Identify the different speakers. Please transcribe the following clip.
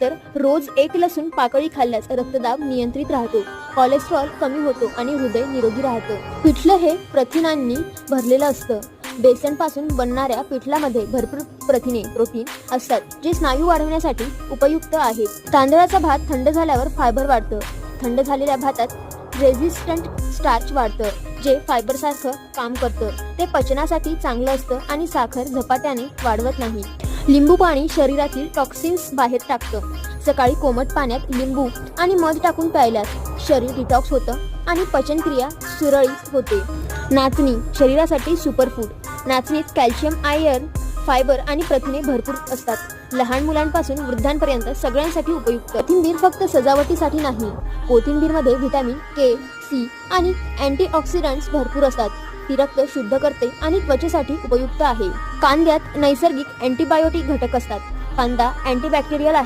Speaker 1: तर रोज एक लसूण पाकळी खाल्ल्यास रक्तदाब नियंत्रित राहतो, कोलेस्ट्रॉल कमी होतो आणि हृदय निरोगी राहतं. पिठलं हे प्रथिनांनी भरलेलं असतं. बेसनपासून बनणाऱ्या पिठलामध्ये भरपूर प्रथिने प्रोटीन असतात, जे स्नायू वाढवण्यासाठी उपयुक्त आहेत. तांदळाचा भात थंड झाल्यावर फायबर वाढतं. थंड झालेल्या भातात रेझिस्टंट स्टार्च वाढतं, जे फायबरसारखं काम करतं. ते पचनासाठी चांगलं असतं आणि साखर झपाट्याने वाढवत नाही. लिंबू पाणी शरीरातील टॉक्सिन्स बाहेर टाकतं. सकाळी कोमट पाण्यात लिंबू आणि मध टाकून प्यायल्यास शरीर डिटॉक्स होतं आणि पचनक्रिया सुरळीत होते. नाचणी शरीरासाठी सुपरफूड. नाचणीत कॅल्शियम, आयर्न, फायबर आणि प्रथिने भरपूर असतात. लहान मुलांपासून वृद्धांपर्यंत सगळ्यांसाठी उपयुक्त. कोथिंबीर फक्त सजावटीसाठी नाही. कोथिंबीरमध्ये व्हिटॅमिन के, सी आणि अँटीऑक्सिडंट्स भरपूर असतात. ती रक्त शुद्ध करते आणि त्वचेसाठी उपयुक्त आहे. कांद्यात नैसर्गिक अँटीबायोटिक घटक असतात. कांदा अँटीबॅक्टेरियल आहे.